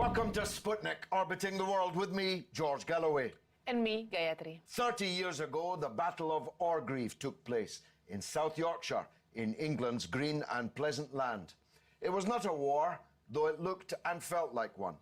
Welcome to Sputnik, orbiting the world with me, George Galloway. And me, Gayatri. 30 years ago, the Battle of Orgreave took place in South Yorkshire, in England's green and pleasant land. It was not a war, though it looked and felt like one.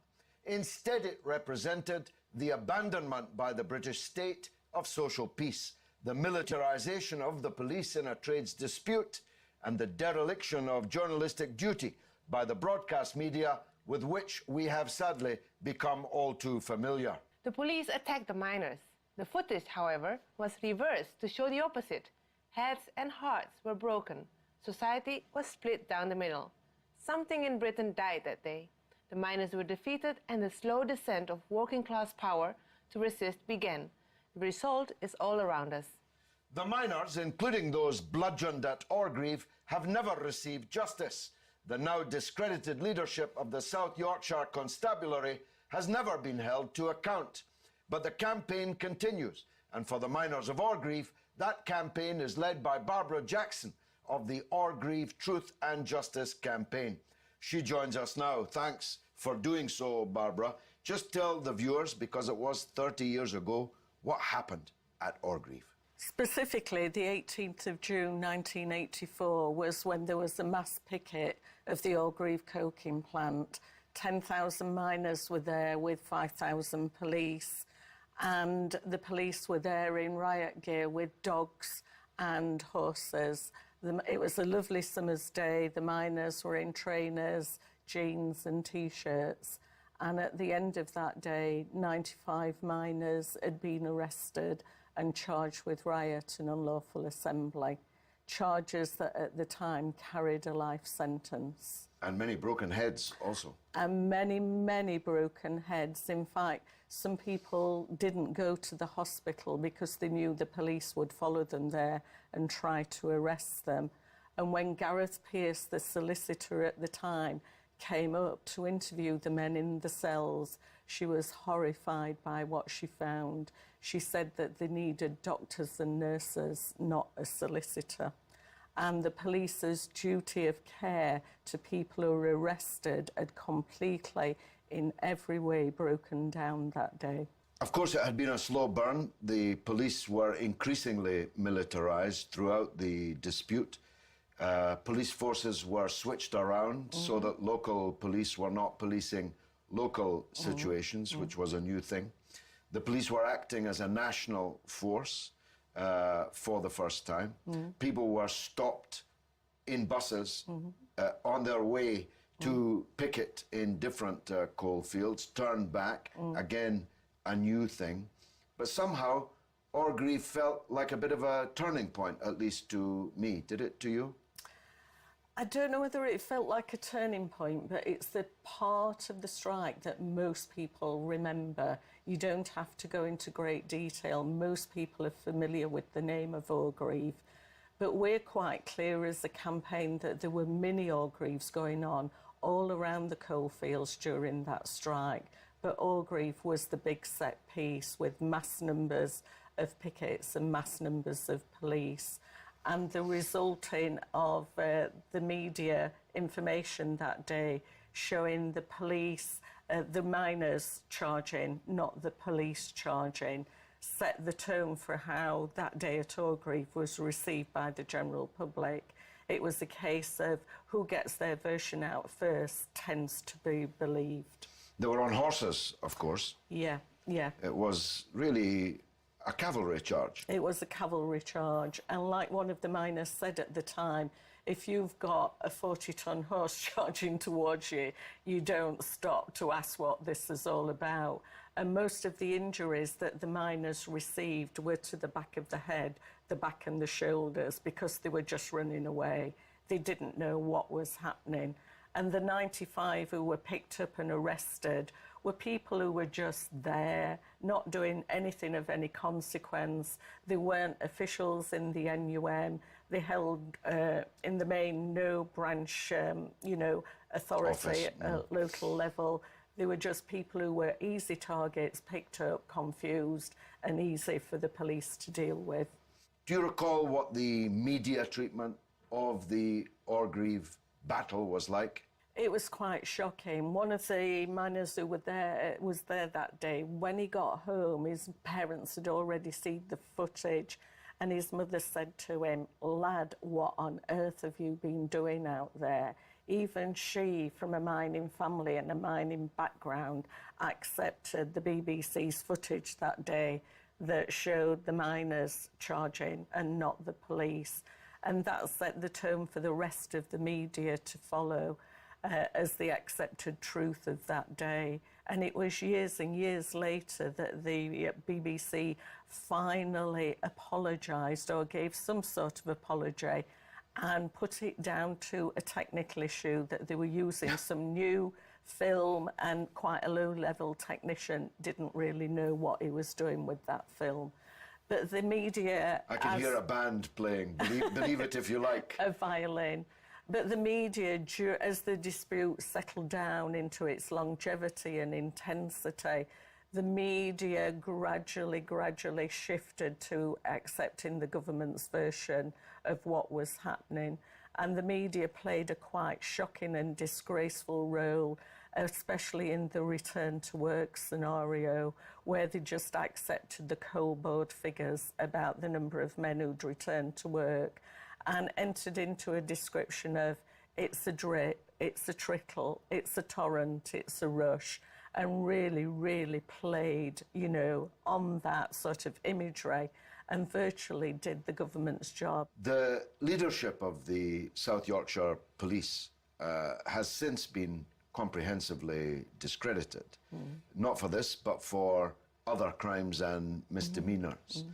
Instead, it represented the abandonment by the British state of social peace, the militarization of the police in a trades dispute, and the dereliction of journalistic duty by the broadcast media, with which we have sadly become all too familiar. The police attacked the miners. The footage, however, was reversed to show the opposite. Heads and hearts were broken. Society was split down the middle. Something in Britain died that day. The miners were defeated and the slow descent of working-class power to resist began. The result is all around us. The miners, including those bludgeoned at Orgreave, have never received justice. The now discredited leadership of the South Yorkshire constabulary has never been held to account. But the campaign continues, and for the miners of Orgreave, that campaign is led by Barbara Jackson of the Orgreave Truth and Justice campaign. She joins us now. Thanks for doing so, Barbara. Just tell the viewers, because it was 30 years ago, what happened at Orgreave. Specifically, the 18th of June 1984 was when there was a mass picket of the Orgreave coking plant. 10,000 miners were there with 5,000 police, and the police were there in riot gear with dogs and horses. It was a lovely summer's day. The miners were in trainers, jeans and T-shirts. And at the end of that day, 95 miners had been arrested and charged with riot and unlawful assembly, charges that at the time carried a life sentence. And many broken heads also. And many, many broken heads. In fact, some people didn't go to the hospital because they knew the police would follow them there and try to arrest them. And when Gareth Pearce, the solicitor at the time, came up to interview the men in the cells, she was horrified by what she found. She said that they needed doctors and nurses, not a solicitor. And the police's duty of care to people who were arrested had completely, in every way, broken down that day. Of course, it had been a slow burn. The police were increasingly militarised throughout the dispute. Police forces were switched around so that local police were not policing local situations, which was a new thing. The police were acting as a national force for the first time. People were stopped in buses on their way to picket in different coal fields, turned back, again, a new thing. But somehow, Orgreave felt like a bit of a turning point, at least to me. Did it to you? I don't know whether it felt like a turning point, but it's the part of the strike that most people remember. You don't have to go into great detail. Most people are familiar with the name of Orgreave. But we're quite clear as a campaign that there were mini Orgreaves going on all around the coalfields during that strike. But Orgreave was the big set piece with mass numbers of pickets and mass numbers of police. And the resulting of the media information that day showing the police, the miners charging, not the police charging, set the tone for how that day at Orgreave was received by the general public. It was a case of who gets their version out first tends to be believed. They were on horses, of course. Yeah, yeah. It was really a cavalry charge. It was a cavalry charge, and like one of the miners said at the time, if you've got a 40-ton horse charging towards you, you don't stop to ask what this is all about. And most of the injuries that the miners received were to the back of the head, the back and the shoulders, because they were just running away. They didn't know what was happening. And the 95 who were picked up and arrested were people who were just there, not doing anything of any consequence. They weren't officials in the NUM. They held, in the main, no branch, authority at a local level. They were just people who were easy targets, picked up, confused, and easy for the police to deal with. Do you recall what the media treatment of the Orgreave battle was like? It was quite shocking. One of the miners who was there that day. When he got home, his parents had already seen the footage, and his mother said to him, "Lad, what on earth have you been doing out there?" Even she, from a mining family and a mining background, accepted the BBC's footage that day that showed the miners charging and not the police. And that set the tone for the rest of the media to follow as the accepted truth of that day. And it was years and years later that the BBC finally apologised, or gave some sort of apology, and put it down to a technical issue that they were using some new film, and quite a low-level technician didn't really know what he was doing with that film. But the media... I can hear a band playing, believe it if you like. A violin. But the media, as the dispute settled down into its longevity and intensity, the media gradually shifted to accepting the government's version of what was happening. And the media played a quite shocking and disgraceful role, especially in the return to work scenario, where they just accepted the cold board figures about the number of men who'd returned to work, and entered into a description of it's a drip, it's a trickle, it's a torrent, it's a rush, and really played, you know, on that sort of imagery, and virtually did the government's job. The leadership of the South Yorkshire Police has since been comprehensively discredited, not for this, but for other crimes and misdemeanours.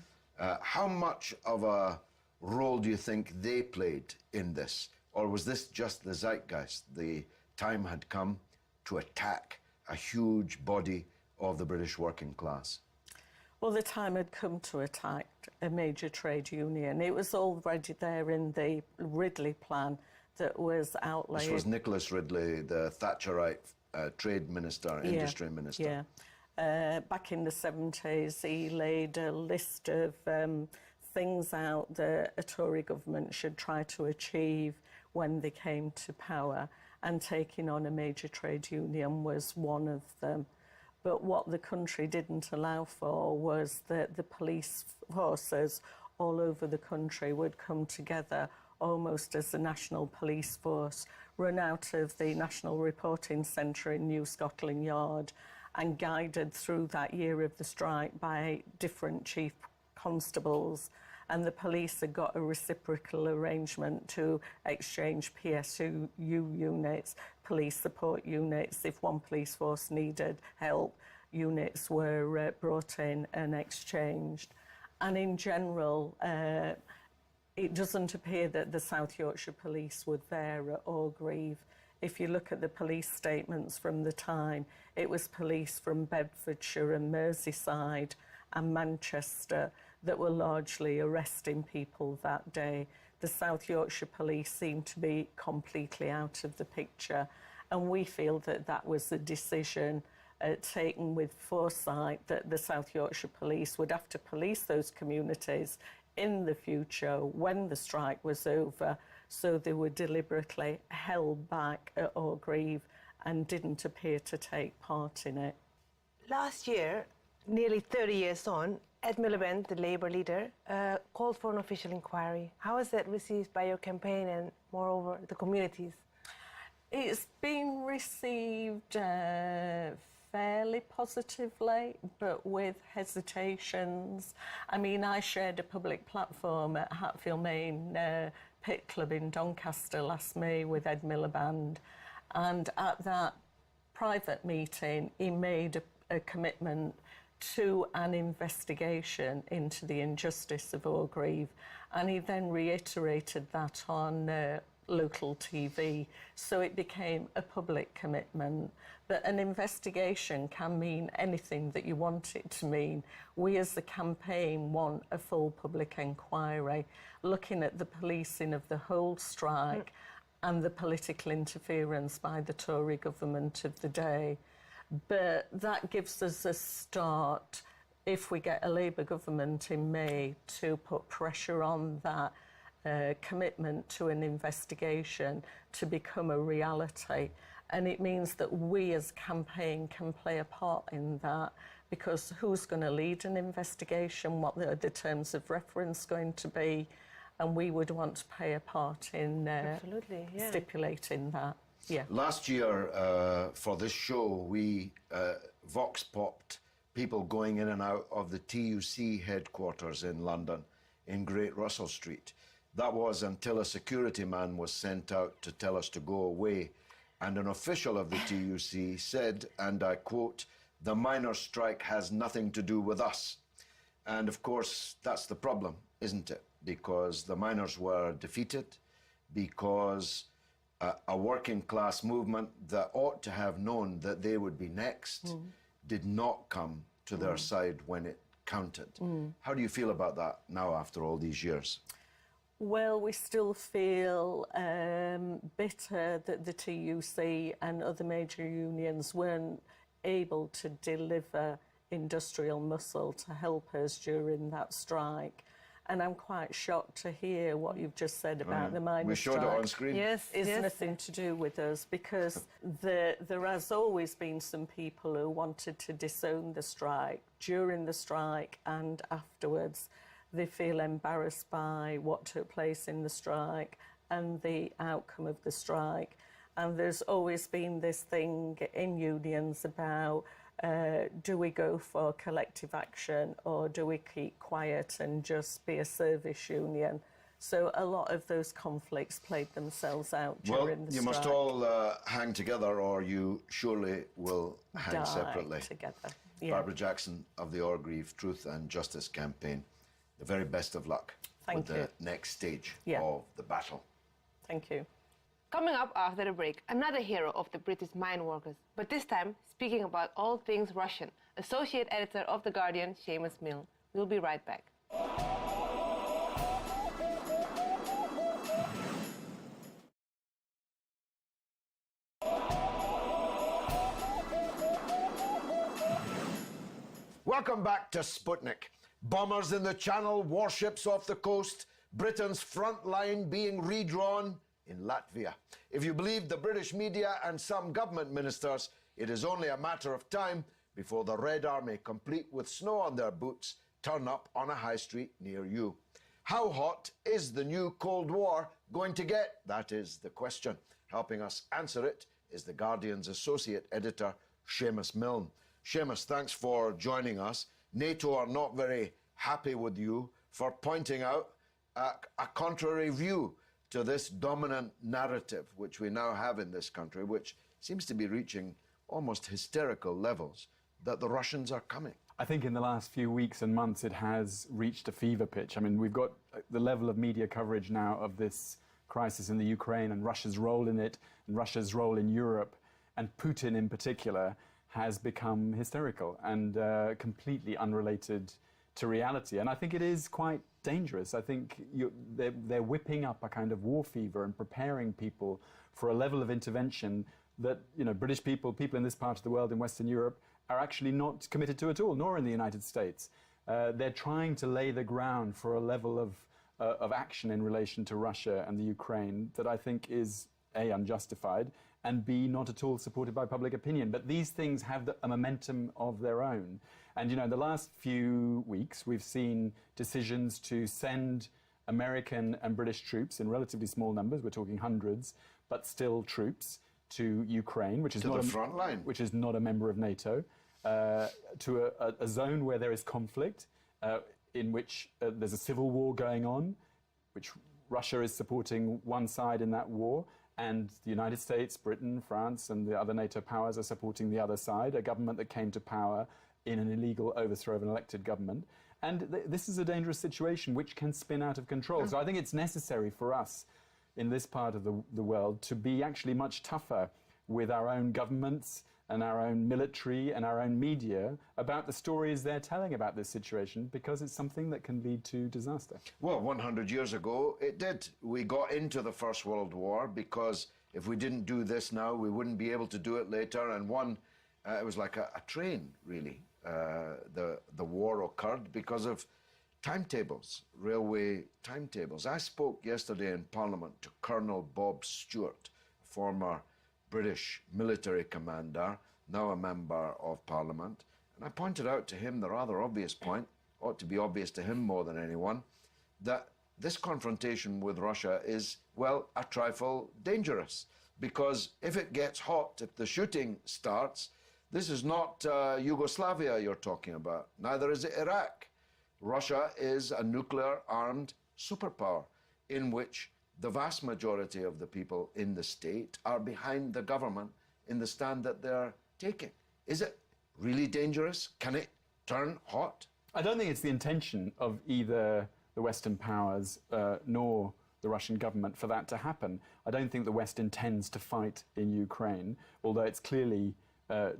How much of a role do you think they played in this? Or was this just the zeitgeist? The time had come to attack a huge body of the British working class? Well, the time had come to attack a major trade union. It was already there in the Ridley plan that was outlaid. This was Nicholas Ridley, the Thatcherite trade minister, industry minister. Yeah. Back in the 70s, he laid a list of things out that a Tory government should try to achieve when they came to power, and taking on a major trade union was one of them. But what the country didn't allow for was that the police forces all over the country would come together almost as a national police force, run out of the National Reporting Centre in New Scotland Yard, and guided through that year of the strike by different chief constables. And the police had got a reciprocal arrangement to exchange PSU units, police support units. If one police force needed help, units were brought in and exchanged. And in general, it doesn't appear that the South Yorkshire Police were there at Orgreave. If you look at the police statements from the time, it was police from Bedfordshire and Merseyside and Manchester that were largely arresting people that day. The South Yorkshire Police seemed to be completely out of the picture, and we feel that that was a decision taken with foresight, that the South Yorkshire Police would have to police those communities in the future when the strike was over, so they were deliberately held back at Orgreave and didn't appear to take part in it. Last year, nearly 30 years on, Ed Miliband, the Labour leader, called for an official inquiry. How was that received by your campaign and, moreover, the communities? It's been received fairly positively, but with hesitations. I mean, I shared a public platform at Hatfield Main Pit Club in Doncaster last May with Ed Miliband, and at that private meeting, he made a commitment to an investigation into the injustice of Orgreave, and he then reiterated that on local TV, so it became a public commitment. But an investigation can mean anything that you want it to mean. We as the campaign want a full public inquiry, looking at the policing of the whole strike and the political interference by the Tory government of the day. But that gives us a start, if we get a Labour government in May, to put pressure on that commitment to an investigation to become a reality. And it means that we as a campaign can play a part in that, because who's going to lead an investigation, what are the terms of reference going to be, and we would want to play a part in Absolutely, yeah. stipulating that. Yeah. Last year, for this show, we vox popped people going in and out of the TUC headquarters in London, in Great Russell Street. That was until a security man was sent out to tell us to go away. And an official of the TUC said, and I quote, "The miners' strike has nothing to do with us." And of course, that's the problem, isn't it? Because the miners were defeated, because a working class movement that ought to have known that they would be next did not come to their side when it counted. How do you feel about that now after all these years? Well, we still feel bitter that the TUC and other major unions weren't able to deliver industrial muscle to help us during that strike. And I'm quite shocked to hear what you've just said about the miners' strike. We showed it on screen. Yes, It's yes. nothing to do with us, because there has always been some people who wanted to disown the strike during the strike and afterwards. They feel embarrassed by what took place in the strike and the outcome of the strike. And there's always been this thing in unions about do we go for collective action or do we keep quiet and just be a service union? So a lot of those conflicts played themselves out during the strike. You must all hang together, or you surely will hang Die separately. together. Yeah. Barbara Jackson of the Orgreave Truth and Justice Campaign, the very best of luck with the next stage of the battle. Thank you. Coming up after the break, another hero of the British mine workers, but this time speaking about all things Russian, Associate Editor of The Guardian, Seumas Milne. We'll be right back. Welcome back to Sputnik. Bombers in the Channel, warships off the coast, Britain's front line being redrawn in Latvia. If you believe the British media and some government ministers, it is only a matter of time before the Red Army, complete with snow on their boots, turn up on a high street near you. How hot is the new Cold War going to get? That is the question. Helping us answer it is The Guardian's Associate Editor, Seumas Milne. Seumas, thanks for joining us. NATO are not very happy with you for pointing out a contrary view to this dominant narrative which we now have in this country, which seems to be reaching almost hysterical levels, that the Russians are coming. I think in the last few weeks and months it has reached a fever pitch. I mean, we've got the level of media coverage now of this crisis in the Ukraine and Russia's role in it, and Russia's role in Europe, and Putin in particular, has become hysterical and completely unrelated to reality. And I think it is quite dangerous. I think they're whipping up a kind of war fever and preparing people for a level of intervention that, you know, British people in this part of the world, in Western Europe, are actually not committed to at all, nor in the United States. They're trying to lay the ground for a level of action in relation to Russia and the Ukraine that I think is A, unjustified, and B, not at all supported by public opinion. But these things have a momentum of their own. And, you know, in the last few weeks, we've seen decisions to send American and British troops in relatively small numbers, we're talking hundreds, but still troops, to Ukraine, which is, which is not a member of NATO, to a zone where there is conflict, in which there's a civil war going on, which Russia is supporting one side in that war, and the United States, Britain, France, and the other NATO powers are supporting the other side, a government that came to power in an illegal overthrow of an elected government. And this is a dangerous situation which can spin out of control. So I think it's necessary for us in this part of the world to be actually much tougher with our own governments and our own military and our own media about the stories they're telling about this situation, because it's something that can lead to disaster. Well, 100 years ago, it did. We got into the First World War because if we didn't do this now, we wouldn't be able to do it later. And it was like a train, really. The war occurred because of timetables, railway timetables. I spoke yesterday in Parliament to Colonel Bob Stewart, former British military commander, now a member of Parliament, and I pointed out to him the rather obvious point, ought to be obvious to him more than anyone, that this confrontation with Russia is, well, a trifle dangerous. Because if it gets hot, if the shooting starts, this is not Yugoslavia you're talking about. Neither is it Iraq. Russia is a nuclear-armed superpower in which the vast majority of the people in the state are behind the government in the stand that they're taking. Is it really dangerous? Can it turn hot? I don't think it's the intention of either the Western powers nor the Russian government for that to happen. I don't think the West intends to fight in Ukraine, although it's clearly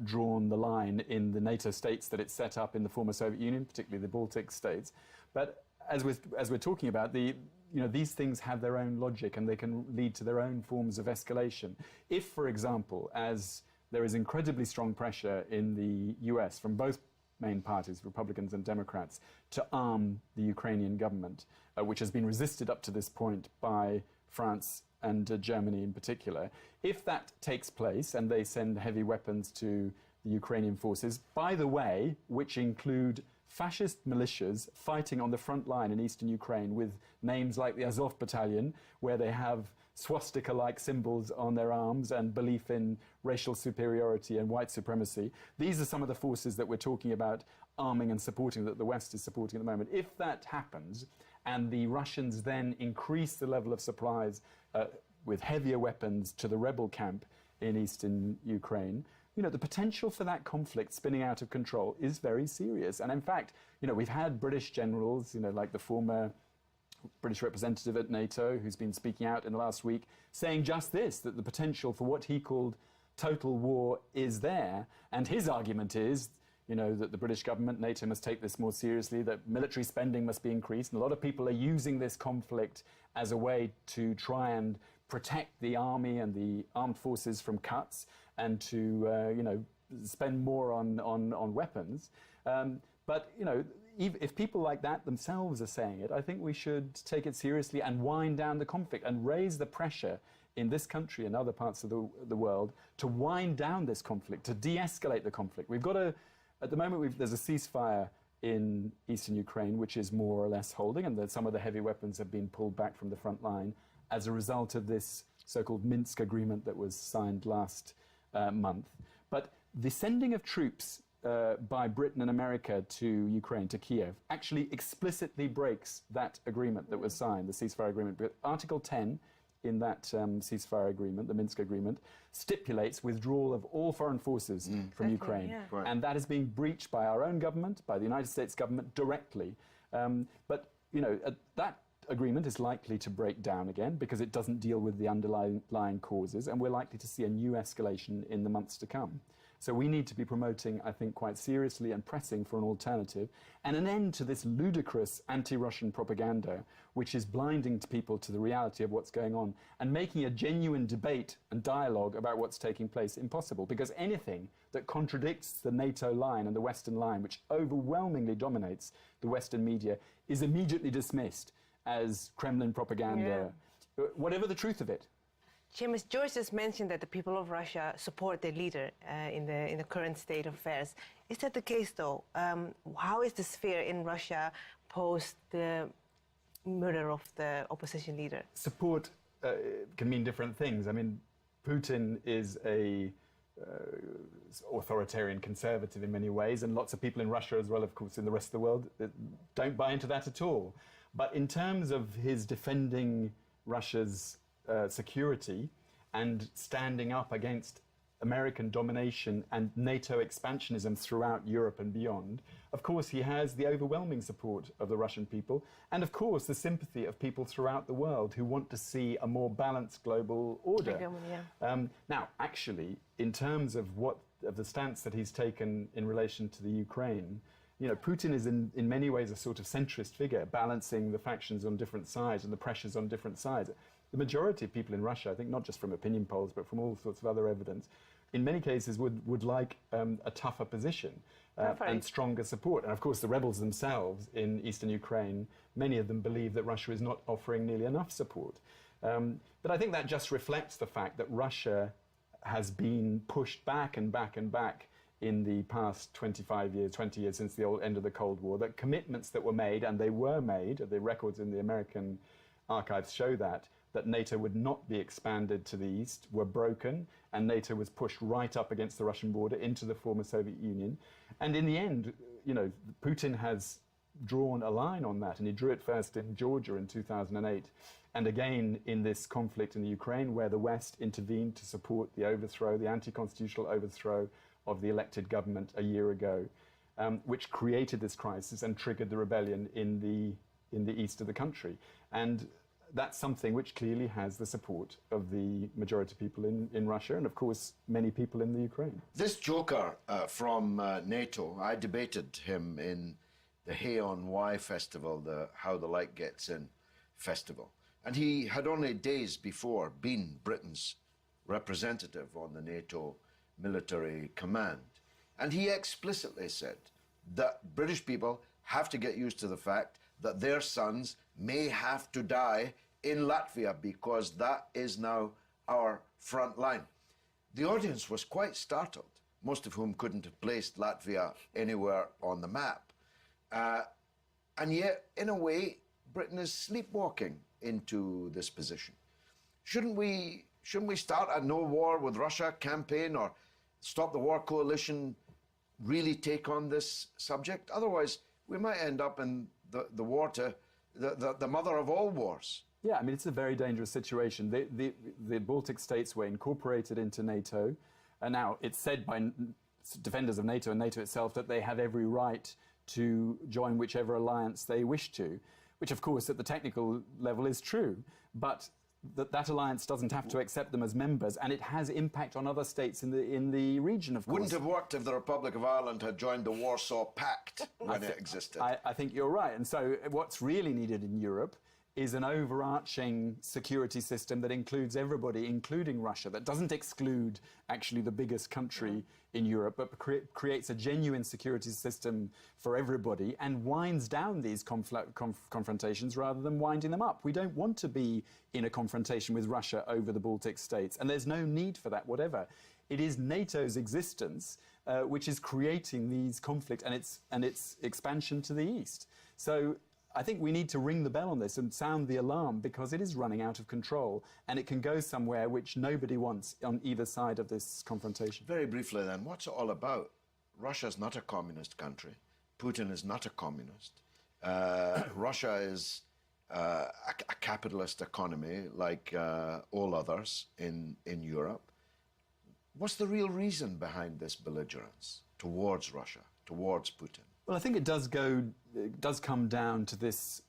drawn the line in the NATO states that it's set up in the former Soviet Union, particularly the Baltic states. But as we're talking about, these things have their own logic and they can lead to their own forms of escalation. If, for example, as there is incredibly strong pressure in the US from both main parties, Republicans and Democrats, to arm the Ukrainian government, which has been resisted up to this point by France and Germany in particular. If that takes place and they send heavy weapons to the Ukrainian forces, by the way, which include fascist militias fighting on the front line in eastern Ukraine with names like the Azov Battalion, where they have swastika-like symbols on their arms and belief in racial superiority and white supremacy. These are some of the forces that we're talking about arming and supporting, that the West is supporting at the moment. If that happens, and the Russians then increase the level of supplies with heavier weapons to the rebel camp in eastern Ukraine, the potential for that conflict spinning out of control is very serious. And in fact, we've had British generals, like the former British representative at NATO, who's been speaking out in the last week, saying just this, that the potential for what he called total war is there. And his argument is, that the British government, NATO, must take this more seriously, that military spending must be increased. And a lot of people are using this conflict as a way to try and protect the army and the armed forces from cuts and to, spend more on weapons. But if people like that themselves are saying it, I think we should take it seriously and wind down the conflict and raise the pressure in this country and other parts of the world to wind down this conflict, to de-escalate the conflict. We've got at the moment, there's a ceasefire in eastern Ukraine, which is more or less holding, and that some of the heavy weapons have been pulled back from the front line as a result of this so-called Minsk agreement that was signed last month. But the sending of troops by Britain and America to Ukraine, to Kiev, actually explicitly breaks that agreement that was signed, the ceasefire agreement. But Article 10 in that ceasefire agreement, the Minsk agreement, stipulates withdrawal of all foreign forces from Ukraine. Yeah. Right. And that is being breached by our own government, by the United States government directly. But that agreement is likely to break down again because it doesn't deal with the underlying causes, and we're likely to see a new escalation in the months to come. So we need to be promoting, I think, quite seriously and pressing for an alternative and an end to this ludicrous anti-Russian propaganda, which is blinding to people to the reality of what's going on and making a genuine debate and dialogue about what's taking place impossible. Because anything that contradicts the NATO line and the Western line, which overwhelmingly dominates the Western media, is immediately dismissed as Kremlin propaganda, whatever the truth of it. Seumas, George just mentioned that the people of Russia support their leader in the current state of affairs. Is that the case, though? How is the sphere in Russia post the murder of the opposition leader? Support can mean different things. I mean, Putin is a authoritarian conservative in many ways, and lots of people in Russia as well, of course, in the rest of the world, don't buy into that at all. But in terms of his defending Russia's security and standing up against American domination and NATO expansionism throughout Europe and beyond, of course he has the overwhelming support of the Russian people and of course the sympathy of people throughout the world who want to see a more balanced global order. Now, actually, in terms of the stance that he's taken in relation to the Ukraine, Putin is in many ways a sort of centrist figure, balancing the factions on different sides and the pressures on different sides. The majority of people in Russia, I think not just from opinion polls, but from all sorts of other evidence, in many cases would like a tougher position and stronger support. And of course, the rebels themselves in eastern Ukraine, many of them believe that Russia is not offering nearly enough support. But I think that just reflects the fact that Russia has been pushed back and back and back in the past 25 years, 20 years since the end of the Cold War, that commitments that were made, and they were made, the records in the American archives show that NATO would not be expanded to the east, were broken, and NATO was pushed right up against the Russian border into the former Soviet Union. And in the end, Putin has drawn a line on that, and he drew it first in Georgia in 2008, and again in this conflict in the Ukraine, where the West intervened to support the overthrow, the anti-constitutional overthrow of the elected government a year ago, which created this crisis and triggered the rebellion in the east of the country. And that's something which clearly has the support of the majority of people in Russia, and of course many people in the Ukraine. This joker from NATO, I debated him in the Hay on Wye festival, the How the Light Gets In festival. And he had only days before been Britain's representative on the NATO military command. And he explicitly said that British people have to get used to the fact that their sons may have to die in Latvia because that is now our front line. The audience was quite startled, most of whom couldn't have placed Latvia anywhere on the map. And yet, in a way, Britain is sleepwalking into this position. Shouldn't we start a no war with Russia campaign, or Stop the War Coalition really take on this subject? Otherwise, we might end up in the war to the mother of all wars. Yeah, I mean, it's a very dangerous situation. The Baltic states were incorporated into NATO, and now it's said by defenders of NATO and NATO itself that they have every right to join whichever alliance they wish to, which of course at the technical level is true, but that alliance doesn't have to accept them as members, and it has impact on other states in the region, of course. Wouldn't have worked if the Republic of Ireland had joined the Warsaw Pact when it existed. I think you're right. And so what's really needed in Europe is an overarching security system that includes everybody, including Russia, that doesn't exclude actually the biggest country in Europe, but creates a genuine security system for everybody and winds down these confrontations rather than winding them up. We don't want to be in a confrontation with Russia over the Baltic states, and there's no need for that, whatever. It is NATO's existence which is creating these conflicts and its expansion to the east. So I think we need to ring the bell on this and sound the alarm, because it is running out of control and it can go somewhere which nobody wants on either side of this confrontation. Very briefly then, what's it all about? Russia's not a communist country. Putin is not a communist. Russia is a capitalist economy like all others in Europe. What's the real reason behind this belligerence towards Russia, towards Putin? Well, I think it does come down to this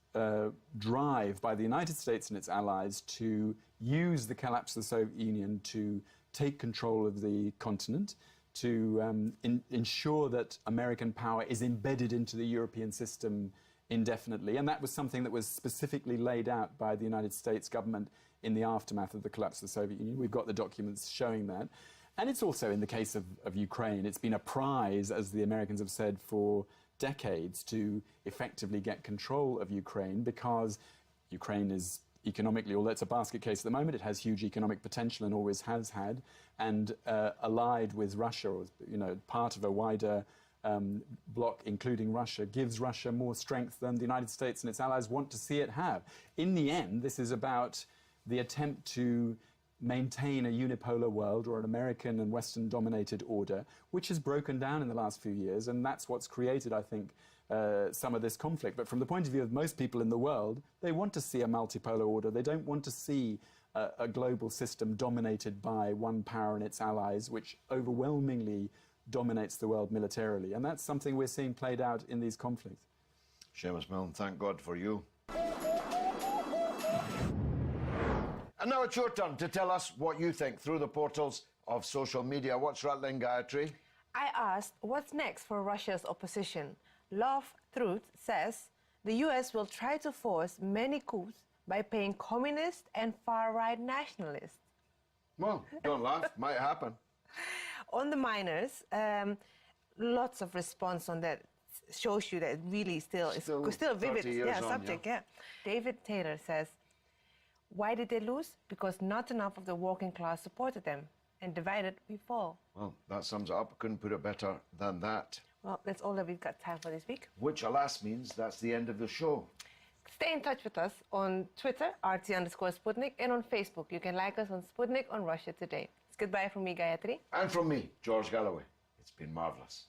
drive by the United States and its allies to use the collapse of the Soviet Union to take control of the continent, to ensure that American power is embedded into the European system indefinitely. And that was something that was specifically laid out by the United States government in the aftermath of the collapse of the Soviet Union. We've got the documents showing that. And it's also in the case of Ukraine. It's been a prize, as the Americans have said, for decades to effectively get control of Ukraine, because Ukraine is economically, although it's a basket case at the moment, it has huge economic potential and always has had, and allied with Russia, or part of a wider bloc, including Russia, gives Russia more strength than the United States and its allies want to see it have. In the end, this is about the attempt to maintain a unipolar world, or an American and Western-dominated order, which has broken down in the last few years, and that's what's created, I think, some of this conflict. But from the point of view of most people in the world, they want to see a multipolar order. They don't want to see a global system dominated by one power and its allies, which overwhelmingly dominates the world militarily. And that's something we're seeing played out in these conflicts. Seumas Milne, thank God for you. And now it's your turn to tell us what you think through the portals of social media. What's rattling, Gayatri? I asked, what's next for Russia's opposition? Love Truth says the US will try to force many coups by paying communist and far-right nationalists. Well, don't laugh, might happen. On the miners, lots of response on that shows you that it really still vivid subject. Yeah. David Taylor says, why did they lose? Because not enough of the working class supported them. And divided, we fall. Well, that sums it up. Couldn't put it better than that. Well, that's all that we've got time for this week. Which, alas, means that's the end of the show. Stay in touch with us on Twitter, RT_Sputnik, and on Facebook. You can like us on Sputnik on Russia Today. It's goodbye from me, Gayatri. And from me, George Galloway. It's been marvellous.